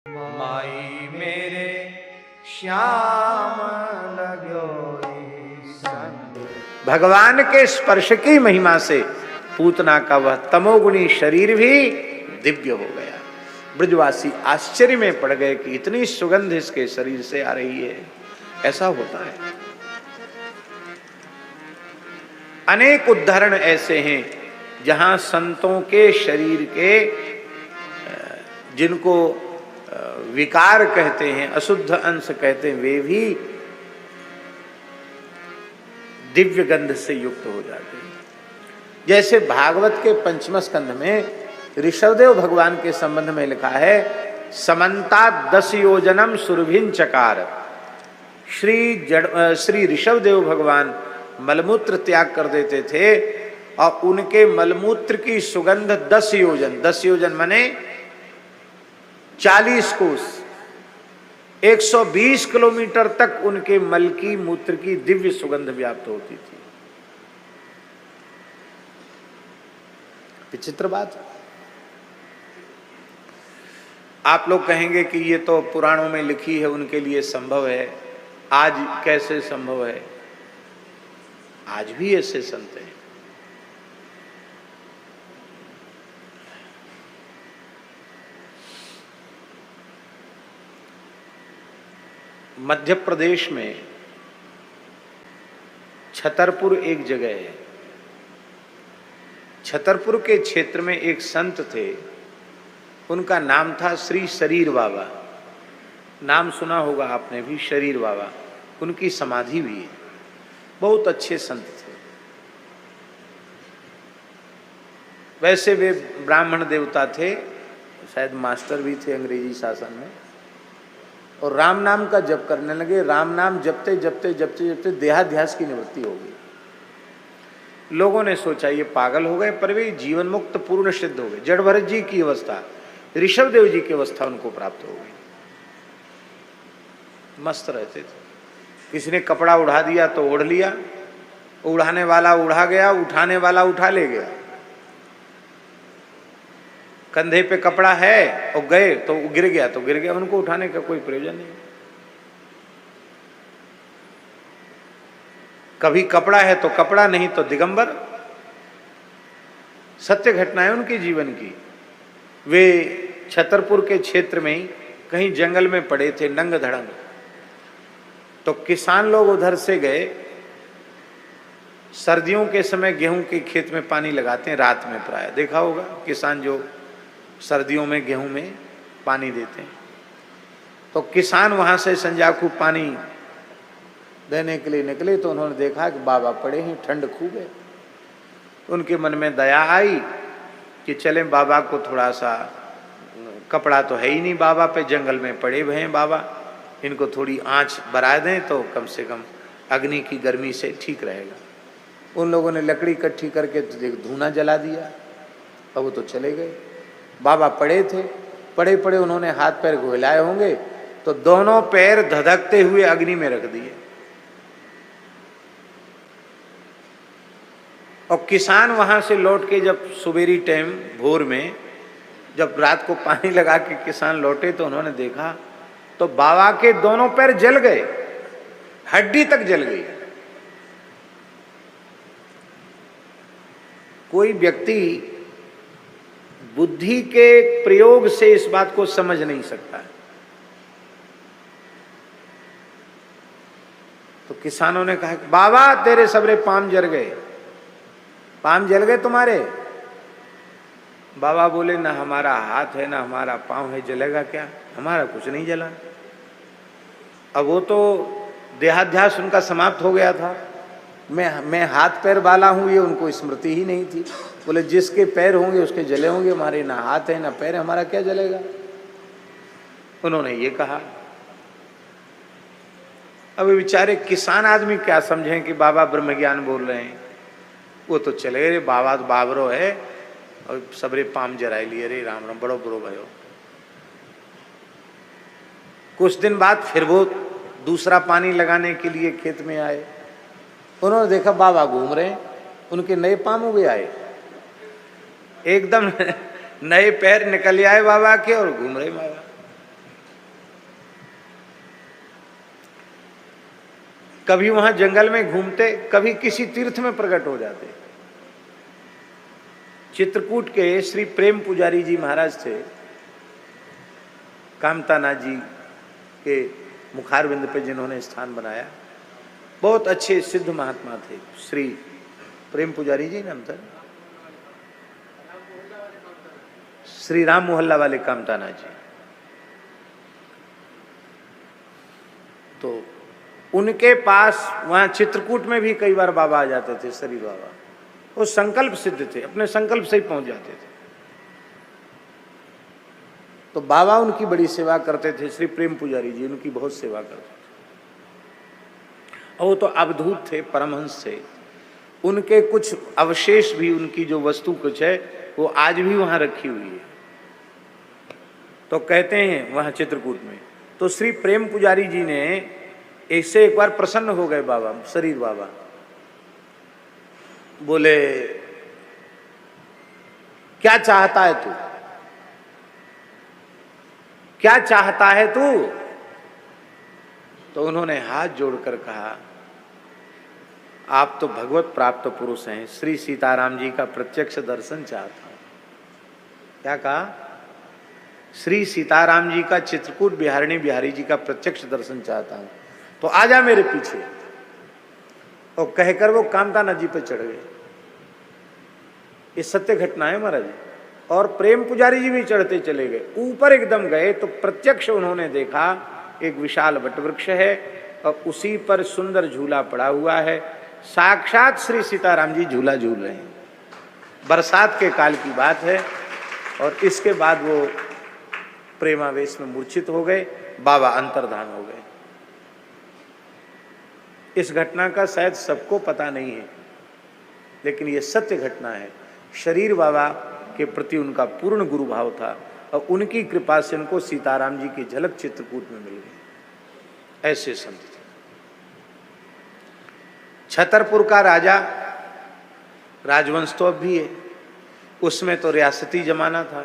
माई मेरे श्याम लगो संग। भगवान के स्पर्श की महिमा से पूतना का वह तमोगुणी शरीर भी दिव्य हो गया। ब्रजवासी आश्चर्य में पड़ गए कि इतनी सुगंध इसके शरीर से आ रही है, ऐसा होता है। अनेक उदाहरण ऐसे हैं जहां संतों के शरीर के जिनको विकार कहते हैं, अशुद्ध अंश कहते हैं, वे भी दिव्य गंध से युक्त हो जाते हैं। जैसे भागवत के पंचम स्कंध में ऋषभदेव भगवान के संबंध में लिखा है, समन्ता 10 योजनम सुरभिन चकार। श्री ऋषभदेव भगवान मलमूत्र त्याग कर देते थे और उनके मलमूत्र की सुगंध 10 योजन, 10 योजन माने 40 कोस, 120 किलोमीटर तक उनके मल की मूत्र की दिव्य सुगंध व्याप्त होती थी। विचित्र बात। आप लोग कहेंगे कि ये तो पुराणों में लिखी है, उनके लिए संभव है, आज कैसे संभव है? आज भी ऐसे संत हैं। मध्य प्रदेश में छतरपुर एक जगह है। छतरपुर के क्षेत्र में एक संत थे, उनका नाम था श्री शरीर बाबा। नाम सुना होगा आपने भी, शरीर बाबा। उनकी समाधि भी है। बहुत अच्छे संत थे। वैसे वे ब्राह्मण देवता थे, शायद मास्टर भी थे अंग्रेजी शासन में, और राम नाम का जप करने लगे। राम नाम जपते जपते जपते जपते देहाध्यास की निवृत्ति हो गई। लोगों ने सोचा ये पागल हो गए, पर वे जीवन मुक्त पूर्ण सिद्ध हो गए। जड़ भरत जी की अवस्था, ऋषभदेव जी की अवस्था उनको प्राप्त हो गई। मस्त रहते थे। किसी ने कपड़ा उड़ा दिया तो ओढ़ लिया, उड़ाने वाला उड़ा गया, उठाने वाला उठा ले गया। कंधे पे कपड़ा है और गए तो गिर गया तो गिर गया, उनको उठाने का कोई प्रयोजन नहीं। कभी कपड़ा है तो कपड़ा, नहीं तो दिगंबर। सत्य घटनाएं उनके जीवन की। वे छतरपुर के क्षेत्र में ही कहीं जंगल में पड़े थे, नंग धड़ंग। तो किसान लोग उधर से गए। सर्दियों के समय गेहूं के खेत में पानी लगाते हैं रात में, प्राय देखा होगा किसान जो सर्दियों में गेहूं में पानी देते हैं। तो किसान वहां से संजाखू पानी देने के लिए निकले तो उन्होंने देखा कि बाबा पड़े हैं, ठंड खूब है। उनके मन में दया आई कि चलें बाबा को थोड़ा सा, कपड़ा तो है ही नहीं बाबा पे, जंगल में पड़े हुए हैं बाबा, इनको थोड़ी आंच बरा दें तो कम से कम अग्नि की गर्मी से ठीक रहेगा। उन लोगों ने लकड़ी इकट्ठी करके धूना जला दिया और वो तो चले गए। बाबा पड़े थे, पड़े पड़े उन्होंने हाथ पैर घुलाए होंगे तो दोनों पैर धधकते हुए अग्नि में रख दिए। और किसान वहां से लौट के जब सुबेरी टाइम भोर में जब रात को पानी लगा के किसान लौटे तो उन्होंने देखा तो बाबा के दोनों पैर जल गए, हड्डी तक जल गई। कोई व्यक्ति बुद्धि के प्रयोग से इस बात को समझ नहीं सकता है। तो किसानों ने कहा बाबा तेरे सबरे पाम जल गए, पाम जल गए तुम्हारे। बाबा बोले ना हमारा हाथ है ना हमारा पांव है, जलेगा क्या? हमारा कुछ नहीं जला। अब वो तो देहाध्यास उनका समाप्त हो गया था। मैं हाथ पैर वाला हूं, ये उनको स्मृति ही नहीं थी। बोले जिसके पैर होंगे उसके जले होंगे, हमारे ना हाथ है ना पैर है, हमारा क्या जलेगा? उन्होंने ये कहा। अब बेचारे किसान आदमी क्या समझें कि बाबा ब्रह्म ज्ञान बोल रहे हैं। वो तो चले गए, बाबा तो बाबरो है और सबरे पाम जराए लिए, रे राम राम, बड़ो बुरो भयो। कुछ दिन बाद फिर वो दूसरा पानी लगाने के लिए खेत में आए। उन्होंने देखा बाबा घूम रहे हैं, उनके नए पाम उगे आए, एकदम नए पैर निकल आए बाबा के और घूम रहे बाबा। कभी वहां जंगल में घूमते, कभी किसी तीर्थ में प्रकट हो जाते। चित्रकूट के श्री प्रेम पुजारी जी महाराज थे, कामतानाथ जी के मुखारविंद पे जिन्होंने स्थान बनाया, बहुत अच्छे सिद्ध महात्मा थे। श्री प्रेम पुजारी जी नाम था, श्री राम मोहल्ला वाले कामतानाथ जी। तो उनके पास वहां चित्रकूट में भी कई बार बाबा आ जाते थे, शरीर बाबा। वो संकल्प सिद्ध थे, अपने संकल्प से ही पहुंच जाते थे। तो बाबा उनकी बड़ी सेवा करते थे, श्री प्रेम पुजारी जी उनकी बहुत सेवा करते थे। और वो तो अवधूत थे, परमहंस थे। उनके कुछ अवशेष भी, उनकी जो वस्तु कुछ है वो आज भी वहां रखी हुई है। तो कहते हैं वहां चित्रकूट में, तो श्री प्रेम पुजारी जी ने इससे एक बार प्रसन्न हो गए बाबा, शरीर बाबा। बोले क्या चाहता है तू, क्या चाहता है तू? तो उन्होंने हाथ जोड़कर कहा, आप तो भगवत प्राप्त पुरुष हैं, श्री सीताराम जी का प्रत्यक्ष दर्शन चाहता हूं। क्या कहा? श्री सीताराम जी का, चित्रकूट बिहारिणी बिहारी जी का प्रत्यक्ष दर्शन चाहता हूं, तो आजा मेरे पीछे। और कहकर वो कामतानाथ जी पे चढ़ गए। ये सत्य घटना है महाराज। और प्रेम पुजारी जी भी चढ़ते चले गए, ऊपर एकदम गए तो प्रत्यक्ष उन्होंने देखा एक विशाल वटवृक्ष है और उसी पर सुंदर झूला पड़ा हुआ है। साक्षात श्री सीताराम जी झूला झूल रहे हैं। बरसात के काल की बात है। और इसके बाद वो प्रेमावेश में मूर्छित हो गए, बाबा अंतर्धान हो गए। इस घटना का शायद सबको पता नहीं है, लेकिन ये सत्य घटना है। शरीर बाबा के प्रति उनका पूर्ण गुरु भाव था और उनकी कृपा से उनको सीताराम जी की झलक चित्रकूट में मिल गई। ऐसे संत थे। छतरपुर का राजा, राजवंश तो अब भी है, उसमें तो रियासती जमाना था।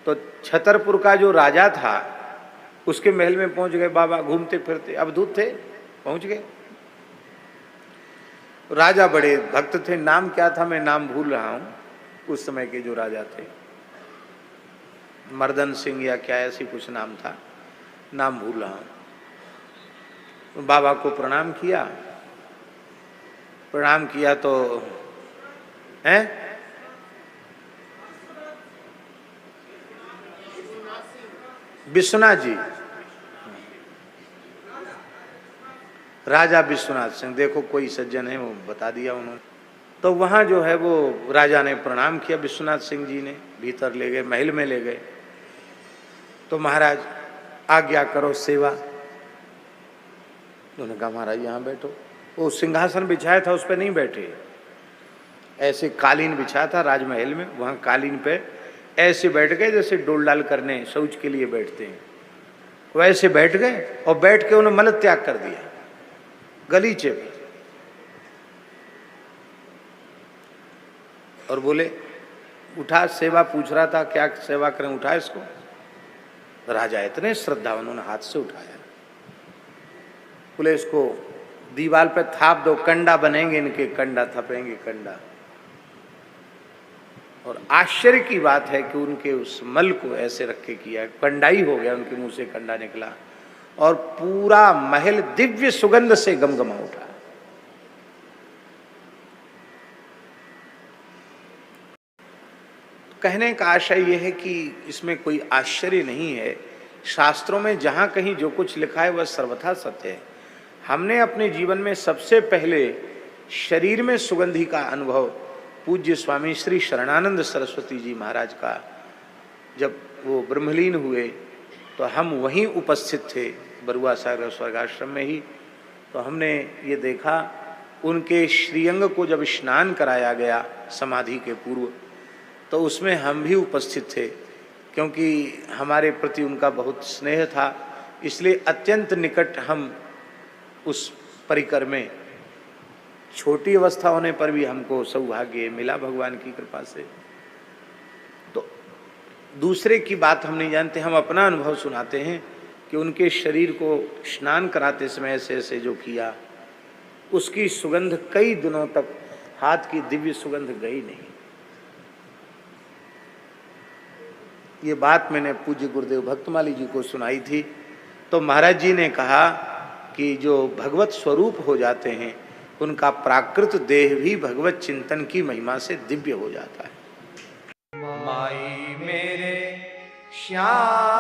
तो छतरपुर का जो राजा था उसके महल में पहुंच गए बाबा, घूमते फिरते, अवधूत थे, पहुंच गए। राजा बड़े भक्त थे, नाम क्या था मैं नाम भूल रहा हूं, उस समय के जो राजा थे, मर्दन सिंह या क्या ऐसी कुछ नाम था, नाम भूल रहा हूं। तो बाबा को प्रणाम किया, प्रणाम किया तो हैं विश्वनाथ जी, राजा विश्वनाथ सिंह, देखो कोई सज्जन है वो बता दिया उन्होंने। तो वहाँ जो है वो राजा ने प्रणाम किया, विश्वनाथ सिंह जी ने भीतर ले गए, महल में ले गए। तो महाराज आज्ञा करो सेवा। उन्होंने कहा महाराज यहाँ बैठो। वो सिंहासन बिछाया था उस पर नहीं बैठे, ऐसे कालीन बिछाया था राजमहल में, वहाँ कालीन पे ऐसे बैठ गए जैसे डोल डाल करने शौच के लिए बैठते हैं, वैसे बैठ गए। और बैठ के उन्होंने मल त्याग कर दिया गलीचे पे। और बोले उठा, सेवा पूछ रहा था क्या सेवा करें, उठा इसको। राजा इतने श्रद्धा, उन्होंने हाथ से उठाया। बोले इसको दीवार पे थाप दो, कंडा बनेंगे इनके, कंडा थपेंगे कंडा। और आश्चर्य की बात है कि उनके उस मल को ऐसे रख के किया, कंडाई हो गया, उनके मुंह से कंडा निकला और पूरा महल दिव्य सुगंध से गमगमा उठा। कहने का आशय यह है कि इसमें कोई आश्चर्य नहीं है। शास्त्रों में जहां कहीं जो कुछ लिखा है वह सर्वथा सत्य है। हमने अपने जीवन में सबसे पहले शरीर में सुगंधि का अनुभव पूज्य स्वामी श्री शरणानंद सरस्वती जी महाराज का, जब वो ब्रह्मलीन हुए तो हम वहीं उपस्थित थे बरुआ सागर स्वर्गाश्रम में ही। तो हमने ये देखा उनके श्रीअंग को जब स्नान कराया गया समाधि के पूर्व, तो उसमें हम भी उपस्थित थे, क्योंकि हमारे प्रति उनका बहुत स्नेह था, इसलिए अत्यंत निकट हम उस परिकर में, छोटी अवस्था होने पर भी हमको सौभाग्य मिला भगवान की कृपा से। तो दूसरे की बात हम नहीं जानते, हम अपना अनुभव सुनाते हैं कि उनके शरीर को स्नान कराते समय ऐसे ऐसे जो किया, उसकी सुगंध कई दिनों तक हाथ की दिव्य सुगंध गई नहीं। ये बात मैंने पूज्य गुरुदेव भक्तमाली जी को सुनाई थी, तो महाराज जी ने कहा कि जो भगवत स्वरूप हो जाते हैं उनका प्राकृत देह भी भगवत चिंतन की महिमा से दिव्य हो जाता है। माई मेरे श्याम